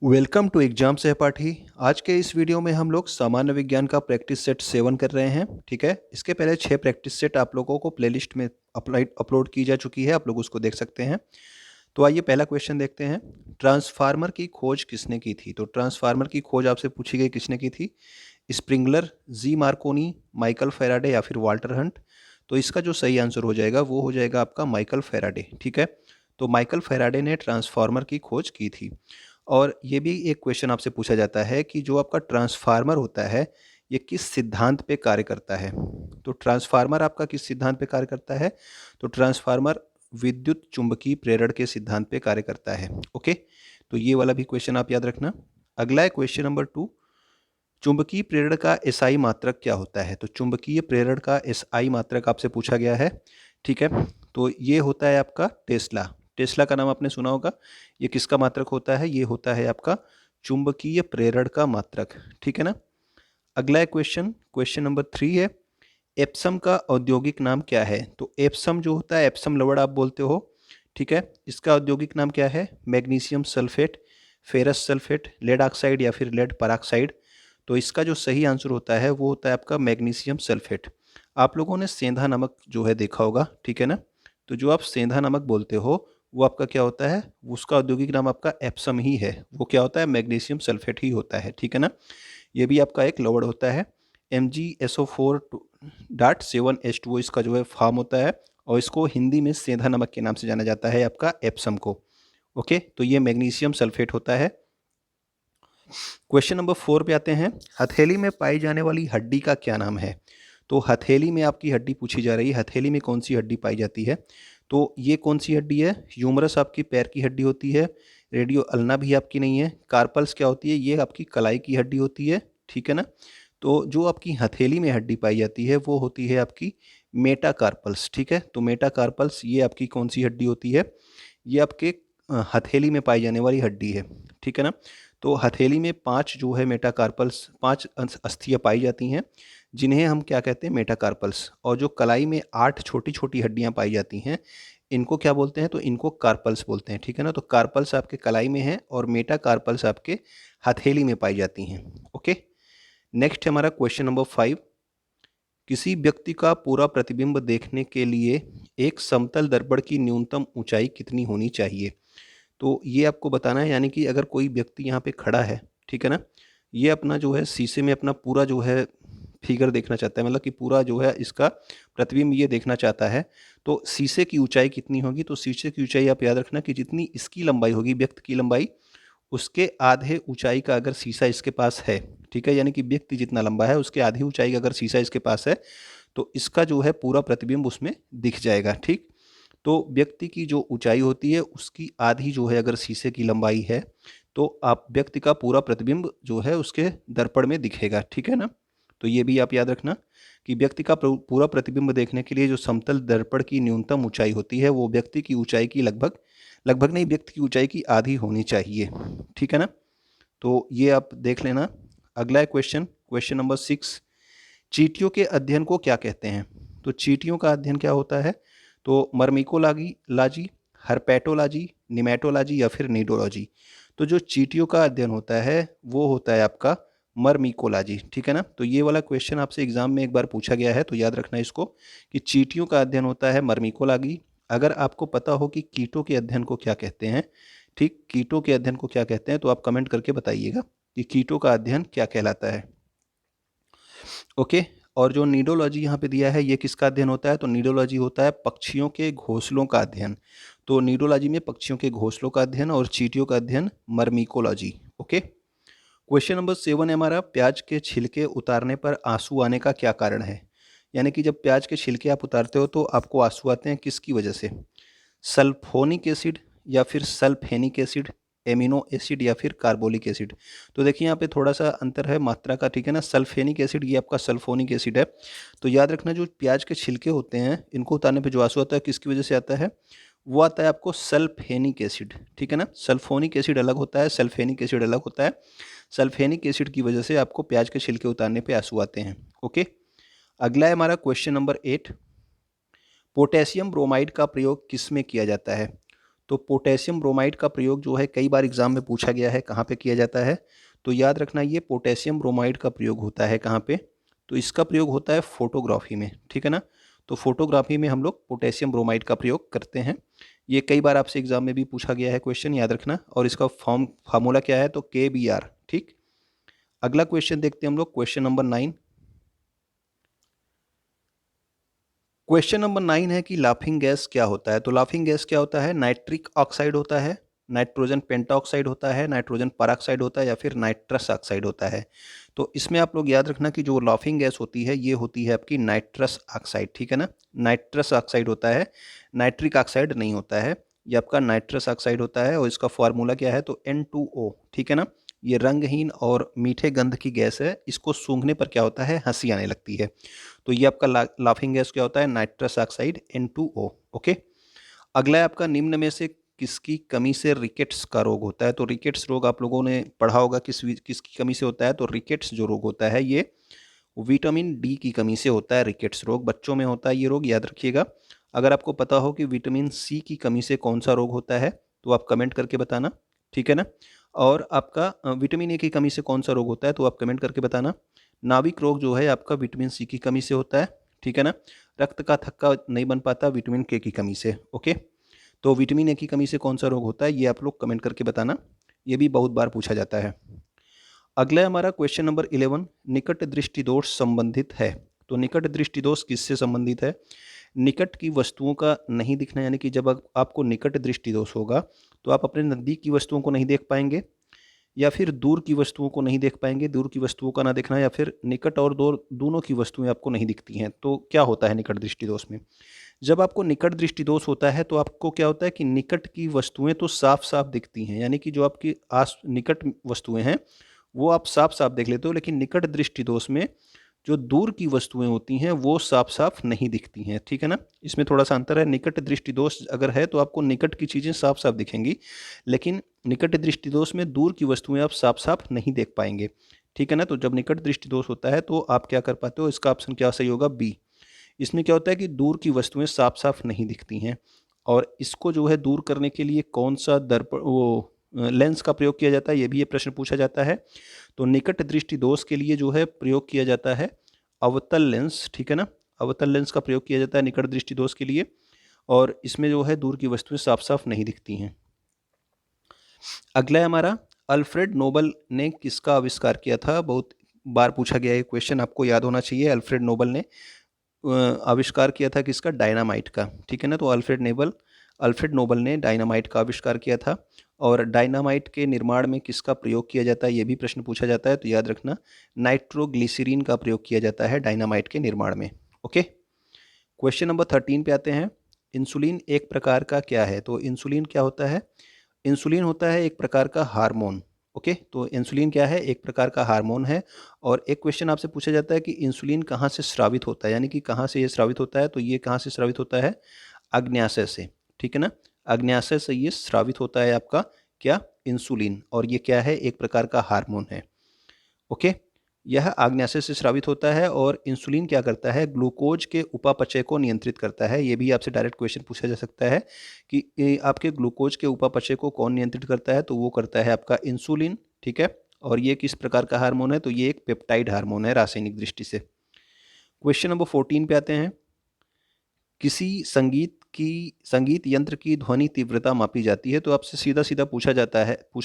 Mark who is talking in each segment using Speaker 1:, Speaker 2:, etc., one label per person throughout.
Speaker 1: Welcome to exam सहपाठी। आज के इस वीडियो में हम लोग सामान्य विज्ञान का प्रैक्टिस सेट 7 कर रहे हैं। ठीक है, इसके पहले 6 प्रैक्टिस सेट आप लोगों को प्लेलिस्ट में अपलोड की जा चुकी है, आप लोग उसको देख सकते हैं। तो आइए पहला क्वेश्चन देखते हैं। ट्रांसफार्मर की खोज किसने की थी? तो ट्रांसफार्मर की खोज आपसे पूछी गई, किसने की थी? स्प्रिंगलर, जी मार्कोनी, माइकल फेराडे या फिर वाल्टर हंट। तो इसका जो सही आंसर हो जाएगा वो हो जाएगा आपका माइकल फेराडे। ठीक है, तो माइकल फेराडे ने ट्रांसफार्मर की खोज की थी। और ये भी एक क्वेश्चन आपसे पूछा जाता है कि जो आपका ट्रांसफार्मर होता है ये किस सिद्धांत पे कार्य करता है? तो ट्रांसफार्मर आपका किस सिद्धांत पे कार्य करता है? तो ट्रांसफार्मर विद्युत चुंबकीय प्रेरण के सिद्धांत पे कार्य करता है। ओके, तो ये वाला भी क्वेश्चन आप याद रखना। अगला है क्वेश्चन नंबर 2। चुंबकीय प्रेरण का एसआई मात्रक क्या होता है? तो चुंबकीय प्रेरण का एसआई मात्रक आपसे पूछा गया है। ठीक है, तो ये होता है आपका टेस्ला। टेस्ला का नाम आपने सुना होगा। ये किसका मात्रक होता है? ये होता है आपका चुंबकीय प्रेरण का मात्रक। ठीक है ना। अगला है क्वेश्चन, क्वेश्चन नंबर 3 है। एप्सम का औद्योगिक नाम क्या है? तो एप्सम जो होता है, एप्सम लवण आप बोलते हो। ठीक है, इसका औद्योगिक नाम क्या है? Magnesium sulphate, ferrous sulphate, lead oxide या फिर लेड परऑक्साइड। तो इसका जो सही आंसर होता है वो होता है आपका मैग्नीशियम सल्फेट। आप लोगों ने सेंधा नमक जो है देखा होगा, ठीक है ना। तो जो आप सेंधा नमक बोलते हो वो आपका क्या होता है? उसका औद्योगिक नाम आपका एप्सम ही है। वो क्या होता है? मैग्नीशियम सल्फेट ही होता है। ठीक है ना। ये भी आपका एक लवण होता है। MgSO4.7H2O इसका जो है फॉर्म होता है और इसको हिंदी में सेंधा नमक के नाम से जाना जाता है आपका एप्सम को। ओके, तो ये मैग्नीशियम सल्फेट होता है। क्वेश्चन नंबर 4 पे आते हैं। हथेली में पाई जाने वाली हड्डी का क्या नाम है? तो हथेली में आपकी हड्डी पूछी जा रही है, हथेली में कौन सी हड्डी पाई जाती है? तो ये कौन सी हड्डी है? ह्यूमरस आपकी पैर की हड्डी होती है। रेडियो अल्ना भी आपकी नहीं है। कार्पल्स क्या होती है? ये आपकी कलाई की हड्डी होती है। ठीक है ना। तो जो आपकी हथेली में हड्डी पाई जाती है वो होती है आपकी मेटाकार्पल्स। ठीक है, तो मेटाकार्पल्स ये आपकी कौन सी हड्डी होती है? ये आपके हथेली में पाई जाने वाली हड्डी है। ठीक है ना। तो हथेली में 5 जो है मेटाकार्पल्स, 5 अस्थियां पाई जाती हैं जिन्हें हम क्या कहते हैं? मेटाकार्पल्स। और जो कलाई में 8 छोटी छोटी हड्डियां पाई जाती हैं इनको क्या बोलते हैं? तो इनको कार्पल्स बोलते हैं। ठीक है ना। तो कार्पल्स आपके कलाई में हैं और मेटाकार्पल्स आपके हथेली में पाई जाती हैं। ओके, नेक्स्ट है हमारा क्वेश्चन नंबर 5। किसी व्यक्ति का पूरा प्रतिबिंब देखने के लिए एक समतल दर्पण की न्यूनतम ऊंचाई कितनी होनी चाहिए? तो ये आपको बताना है, यानी कि अगर कोई व्यक्ति यहाँ पे खड़ा है, ठीक है ना, ये अपना जो है शीशे में अपना पूरा जो है फिगर देखना चाहता है, मतलब कि पूरा जो है इसका प्रतिबिंब ये देखना चाहता है। तो शीशे की ऊंचाई कितनी होगी? तो शीशे की ऊंचाई आप याद रखना कि जितनी इसकी लंबाई होगी, व्यक्ति की लंबाई, उसके आधे ऊंचाई का अगर शीशा इसके पास है, ठीक है, यानी कि व्यक्ति जितना लंबा है उसके आधी ऊंचाई का अगर शीशा इसके पास है तो इसका जो है पूरा प्रतिबिंब उसमें दिख जाएगा। ठीक, तो व्यक्ति की जो ऊंचाई होती है उसकी आधी जो है अगर शीशे की लंबाई है तो आप व्यक्ति का पूरा प्रतिबिंब जो है उसके दर्पण में दिखेगा। ठीक है ना। तो ये भी आप याद रखना कि व्यक्ति का पूरा प्रतिबिंब देखने के लिए जो समतल दर्पण की न्यूनतम ऊंचाई होती है वो व्यक्ति की ऊंचाई की लगभग लगभग नहीं, व्यक्ति की ऊंचाई की आधी होनी चाहिए। ठीक है ना। तो ये आप देख लेना। अगला है क्वेश्चन, क्वेश्चन नंबर 6। चींटियों के अध्ययन को क्या कहते हैं? तो चींटियों का अध्ययन क्या होता है? तो मर्मिकोलागी लाजी, हर्पेटोलॉजी, निमेटोलॉजी या फिर नीडोलॉजी। तो जो चींटियों का अध्ययन होता है वो होता है आपका मर्मिकोलॉजी। ठीक है ना। तो ये वाला क्वेश्चन आपसे एग्जाम में एक बार पूछा गया है, तो याद रखना इसको कि चींटियों का अध्ययन होता है मर्मिकोलॉजी। अगर आपको पता हो कि कीटों के अध्ययन को क्या कहते हैं, ठीक, कीटों के अध्ययन को क्या कहते हैं, तो आप कमेंट करके बताइएगा कि कीटों का अध्ययन क्या कहलाता है। ओके, और जो नीडोलॉजी यहाँ पे दिया है ये किसका अध्ययन होता है? तो नीडोलॉजी होता है पक्षियों के घोंसलों का अध्ययन। तो नीडोलॉजी में पक्षियों के घोंसलों का अध्ययन और चींटियों का अध्ययन मर्मिकोलॉजी। ओके, क्वेश्चन नंबर 7 है हमारा। प्याज के छिलके उतारने पर आंसू आने का क्या कारण है? यानी कि जब प्याज के छिलके आप उतारते हो तो आपको आंसू आते हैं, किसकी वजह से? सल्फोनिक एसिड या फिर सल्फेनिक एसिड, एमिनो एसिड या फिर कार्बोलिक एसिड। तो देखिए यहाँ पे थोड़ा सा अंतर है मात्रा का। ठीक है ना। सल्फेनिक एसिड ये आपका सल्फोनिक एसिड है। तो याद रखना जो प्याज के छिलके होते हैं इनको उतारने पे जो आंसू आता है किसकी वजह से आता है? वो आता है आपको सल्फेनिक एसिड। ठीक है ना। सल्फोनिक एसिड अलग होता है, सल्फेनिक एसिड अलग होता है। सल्फेनिक एसिड की वजह से आपको प्याज के छिलके उतारने पे आंसू आते हैं। ओके, अगला है हमारा क्वेश्चन नंबर 8। पोटेशियम ब्रोमाइड का प्रयोग किस में किया जाता है? तो पोटेशियम ब्रोमाइड का प्रयोग जो है कई बार एग्जाम में पूछा गया है, कहाँ पे किया जाता है, तो याद रखना ये पोटेशियम ब्रोमाइड का प्रयोग होता है कहाँ पे, तो इसका प्रयोग होता है फोटोग्राफी में, ठीक है ना। तो फोटोग्राफी में हम लोग पोटेशियम ब्रोमाइड का प्रयोग करते हैं। ये कई बार आपसे एग्जाम में भी पूछा गया है क्वेश्चन, याद रखना। और इसका फार्मूला क्या है, तो KBr, ठीक। अगला क्वेश्चन देखते हैं हम लोग, क्वेश्चन नंबर 9। क्वेश्चन नंबर 9 है कि लाफिंग गैस क्या होता है। तो लाफिंग गैस क्या होता है, नाइट्रिक ऑक्साइड होता है, नाइट्रोजन पेंटाऑक्साइड होता है, नाइट्रोजन परऑक्साइड होता है, या फिर नाइट्रस ऑक्साइड होता है। तो इसमें आप लोग याद रखना कि जो लाफिंग गैस होती है ये होती है आपकी नाइट्रस ऑक्साइड, ठीक है ना। नाइट्रस ऑक्साइड होता है, नाइट्रिक ऑक्साइड नहीं होता है, ये आपका नाइट्रस ऑक्साइड होता है। और इसका फार्मूला क्या है, तो N2O, ठीक है ना। ये रंगहीन और मीठे गंध की गैस है, इसको सूंघने पर क्या होता है, हंसी आने लगती है। तो ये आपका लाफिंग गैस क्या होता है, नाइट्रस ऑक्साइड N2O, ओके। अगला है आपका, निम्न में से किसकी कमी से रिकेट्स का रोग होता है। तो रिकेट्स रोग आप लोगों ने पढ़ा होगा किसकी कमी से होता है। तो रिकेट्स जो रोग होता है ये विटामिन डी की कमी से होता है। रिकेट्स रोग बच्चों में होता है ये रोग, याद रखिएगा। अगर आपको पता हो कि विटामिन सी की कमी से कौन सा रोग होता है तो आप कमेंट करके बताना, ठीक है ना। और आपका विटामिन ए की कमी से कौन सा रोग होता है तो आप कमेंट करके बताना। नाभिक रोग जो है आपका विटामिन सी की कमी से होता है, ठीक है ना। रक्त का थक्का नहीं बन पाता विटामिन के की कमी से, ओके। तो विटामिन ए की कमी से कौन सा रोग होता है ये आप लोग कमेंट करके बताना, ये भी बहुत बार पूछा जाता है। अगला है हमारा क्वेश्चन नंबर 11, निकट दृष्टि दोष संबंधित है। तो निकट दृष्टि दोष किससे संबंधित है, निकट की वस्तुओं का नहीं दिखना, यानी कि जब आपको निकट दृष्टि दोष होगा तो आप अपने नज़दीक की वस्तुओं को नहीं देख पाएंगे, या फिर दूर की वस्तुओं को नहीं देख पाएंगे, दूर की वस्तुओं का ना देखना, या फिर निकट और दूर दोनों की वस्तुएं आपको नहीं दिखती हैं। तो क्या होता है निकट दृष्टि दोष में, जब आपको निकट दृष्टि दोष होता है तो आपको क्या होता है कि निकट की वस्तुएं तो साफ साफ दिखती हैं, यानी कि जो आपकी निकट वस्तुएं हैं वो आप साफ साफ देख लेते हो, लेकिन निकट दृष्टि दोष में जो दूर की वस्तुएं होती हैं वो साफ साफ नहीं दिखती हैं, ठीक है ना। इसमें थोड़ा सा अंतर है, निकट दृष्टि दोष अगर है तो आपको निकट की चीज़ें साफ साफ दिखेंगी, लेकिन निकट दृष्टि दोष में दूर की वस्तुएं आप साफ साफ नहीं देख पाएंगे, ठीक है ना। तो जब निकट दृष्टि दोष होता है तो आप क्या कर पाते हो, इसका ऑप्शन क्या सही होगा, बी। इसमें क्या होता है कि दूर की वस्तुएं साफ साफ नहीं दिखती हैं, और इसको जो है दूर करने के लिए कौन सा दर्पण वो लेंस का प्रयोग किया जाता है, ये भी ये प्रश्न पूछा जाता है। तो निकट दृष्टि दोष के लिए जो है प्रयोग किया जाता है अवतल लेंस, ठीक है ना। अवतल लेंस का प्रयोग किया जाता है निकट दृष्टि दोष के लिए, और इसमें जो है दूर की वस्तुएं साफ साफ नहीं दिखती हैं। अगला है हमारा, अल्फ्रेड नोबल ने किसका आविष्कार किया था। बहुत बार पूछा गया है क्वेश्चन, आपको याद होना चाहिए। अल्फ्रेड नोबल ने आविष्कार किया था किसका, डायनामाइट का, ठीक है ना। तो अल्फ्रेड नोबल ने डायनामाइट का आविष्कार किया था। और डायनामाइट के निर्माण में किसका प्रयोग किया जाता है ये भी प्रश्न पूछा जाता है, तो याद रखना नाइट्रोग्लिसरीन का प्रयोग किया जाता है डायनामाइट के निर्माण में, ओके। क्वेश्चन नंबर 13 पे आते हैं, इंसुलिन एक प्रकार का क्या है। तो इंसुलिन क्या होता है, इंसुलिन होता है एक प्रकार का हार्मोन, ओके। तो इंसुलिन क्या है, एक प्रकार का हार्मोन है। और एक क्वेश्चन आपसे पूछा जाता है कि इंसुलिन कहाँ से स्रावित होता है, यानी कि कहाँ से ये स्रावित होता है, तो ये कहाँ से स्रावित होता है, अग्न्याशय से, ठीक है ना। अग्न्याशय से ये स्रावित होता है आपका क्या, इंसुलिन। और ये क्या है, एक प्रकार का हार्मोन है, ओके। यह आग्नेयाशय से स्रावित होता है। और इंसुलिन क्या करता है, ग्लूकोज के उपापचय को नियंत्रित करता है। ये भी आपसे डायरेक्ट क्वेश्चन पूछा जा सकता है कि आपके ग्लूकोज के उपापचय को कौन नियंत्रित करता है, तो वो करता है आपका इंसुलिन, ठीक है। और ये किस प्रकार का हार्मोन है, तो ये एक पेप्टाइड हार्मोन है रासायनिक दृष्टि से। क्वेश्चन नंबर 14 पे आते हैं, किसी संगीत यंत्र की ध्वनि तीव्रता मापी जाती है। तो आपसे सीधा सीधा पूछा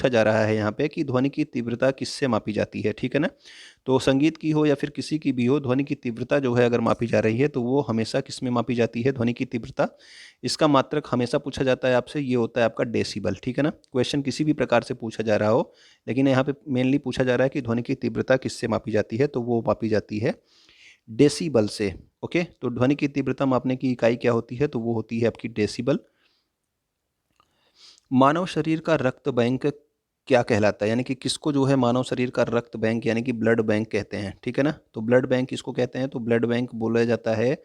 Speaker 1: जा रहा है यहाँ पे कि ध्वनि की तीव्रता किससे मापी जाती है, ठीक है ना। तो संगीत की हो या फिर किसी की भी हो, ध्वनि की तीव्रता जो है अगर मापी जा रही है तो वो हमेशा किस में मापी जाती है, ध्वनि की तीव्रता। इसका मात्रक हमेशा पूछा जाता है आपसे, ये होता है आपका डेसिबल, ठीक है ना। क्वेश्चन किसी भी प्रकार से पूछा जा रहा हो, लेकिन यहाँ पे मेनली पूछा जा रहा है कि ध्वनि की तीव्रता किससे मापी जाती है, तो वो मापी जाती है डेसिबल से, ओके। तो ध्वनि की तीव्रता मापने की इकाई क्या होती है, तो वो होती है आपकी डेसिबल। मानव शरीर का रक्त बैंक क्या कहलाता है, यानी कि किसको जो है मानव शरीर का रक्त बैंक यानी कि ब्लड बैंक कहते हैं, ठीक है ना। तो ब्लड बैंक किसको कहते हैं, तो ब्लड बैंक बोला जाता है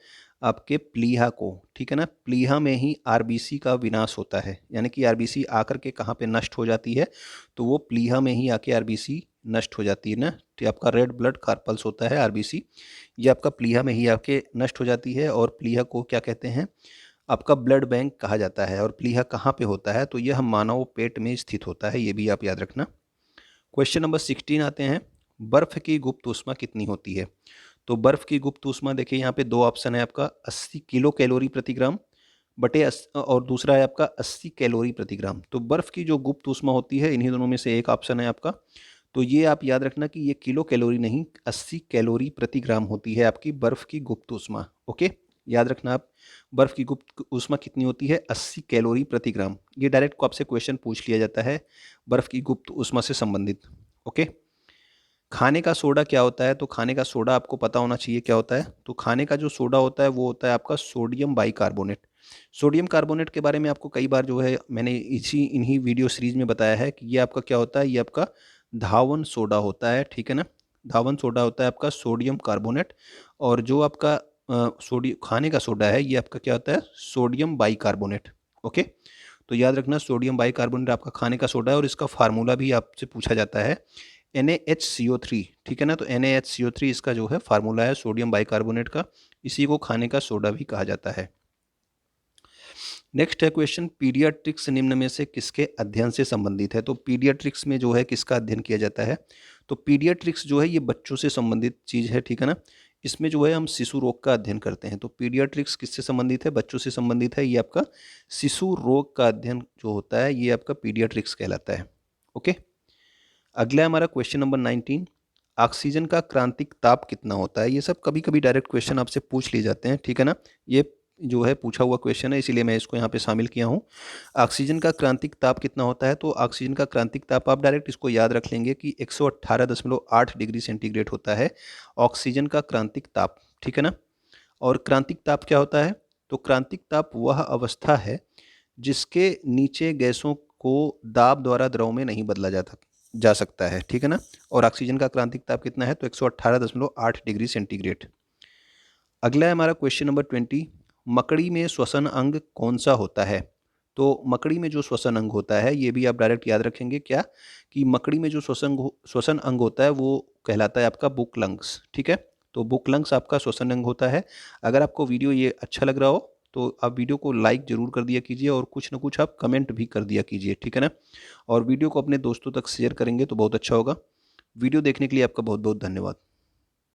Speaker 1: आपके प्लीहा को, ठीक है ना। प्लीहा में ही आरबीसी का विनाश होता है, यानी कि आरबीसी आकर के कहाँ पे नष्ट हो जाती है, तो वो प्लीहा में ही आके आरबीसी नष्ट हो जाती है ना। तो आपका रेड ब्लड कार्पल्स होता है आरबीसी, ये आपका प्लीहा में ही आके नष्ट हो जाती है। और प्लीहा को क्या कहते हैं, आपका ब्लड बैंक कहा जाता है। और प्लीहा कहाँ पे होता है? तो यह मानव पेट में स्थित होता है, ये भी आप याद रखना। क्वेश्चन नंबर 16 आते हैं, बर्फ की गुप्त ऊष्मा कितनी होती है? तो बर्फ की गुप्त ऊष्मा देखिए यहाँ पे दो ऑप्शन है आपका, 80 किलो कैलोरी प्रति ग्राम बटे और दूसरा है आपका 80 कैलोरी प्रति ग्राम। तो बर्फ की जो गुप्त ऊष्मा होती है, इन्हीं दोनों में से एक ऑप्शन है आपका। तो ये आप याद रखना कि ये किलो कैलोरी नहीं, 80 कैलोरी प्रति ग्राम होती है आपकी बर्फ की गुप्त ऊष्मा। ओके, याद रखना आप, बर्फ की गुप्त ऊष्मा कितनी होती है? 80 कैलोरी प्रति ग्राम। ये डायरेक्ट को आपसे क्वेश्चन पूछ लिया जाता है बर्फ की गुप्त ऊष्मा से संबंधित। ओके, खाने का सोडा क्या होता है? तो खाने का सोडा आपको पता होना चाहिए क्या होता है। तो खाने का जो सोडा होता है वो होता है आपका सोडियम बाइकार्बोनेट। सोडियम कार्बोनेट के बारे में आपको कई बार जो है मैंने इन्हीं वीडियो सीरीज में बताया है कि ये आपका क्या होता है, ये आपका धावन सोडा होता है, ठीक है ना। धावन सोडा होता है आपका सोडियम कार्बोनेट, और जो आपका खाने का सोडा है ये आपका क्या होता है? Sodium bicarbonate. ओके, तो याद रखना सोडियम बाइकार्बोनेट आपका खाने का सोडा है, और इसका फार्मूला भी आपसे पूछा जाता है NaHCO3, ठीक है ना। तो NaHCO3 इसका जो है फार्मूला है सोडियम बाइकार्बोनेट का, इसी को खाने का सोडा भी कहा जाता है। नेक्स्ट है क्वेश्चन, पीडियाट्रिक्स निम्न में से किसके अध्ययन से संबंधित है? तो पीडियाट्रिक्स में जो है किसका अध्ययन किया जाता है? तो पीडियाट्रिक्स जो है ये बच्चों से संबंधित चीज़ है, ठीक है ना। इसमें जो है हम शिशु रोग का अध्ययन करते हैं। तो पीडियाट्रिक्स किससे संबंधित है? बच्चों से संबंधित है। ये आपका शिशु रोग का अध्ययन जो होता है ये आपका पीडियाट्रिक्स कहलाता है। ओके, अगला हमारा क्वेश्चन नंबर 19, ऑक्सीजन का क्रांतिक ताप कितना होता है? ये सब कभी कभी डायरेक्ट क्वेश्चन आपसे पूछ लिए जाते हैं, ठीक है ना। ये जो है पूछा हुआ क्वेश्चन है, इसीलिए मैं इसको यहाँ पे शामिल किया हूँ। ऑक्सीजन का क्रांतिक ताप कितना होता है? तो ऑक्सीजन का क्रांतिक ताप आप डायरेक्ट इसको याद रख लेंगे कि 118.8 डिग्री सेंटीग्रेड होता है ऑक्सीजन का क्रांतिक ताप, ठीक है ना। और क्रांतिक ताप क्या होता है? तो क्रांतिक ताप वह अवस्था है जिसके नीचे गैसों को दाब द्वारा द्रव में नहीं बदला जा सकता है, ठीक है ना। और ऑक्सीजन का क्रांतिक ताप कितना है? तो 118.8 डिग्री सेंटीग्रेड। अगला है हमारा क्वेश्चन नंबर 20, मकड़ी में श्वसन अंग कौन सा होता है? तो मकड़ी में जो श्वसन अंग होता है ये भी आप डायरेक्ट याद रखेंगे क्या, कि मकड़ी में जो श्वसन अंग होता है वो कहलाता है आपका बुक लंग्स, ठीक है। तो बुक लंग्स आपका श्वसन अंग होता है। अगर आपको वीडियो ये अच्छा लग रहा हो तो आप वीडियो को लाइक ज़रूर कर दिया कीजिए, और कुछ ना कुछ आप कमेंट भी कर दिया कीजिए, ठीक है ना। और वीडियो को अपने दोस्तों तक शेयर करेंगे तो बहुत अच्छा होगा। वीडियो देखने के लिए आपका बहुत बहुत धन्यवाद।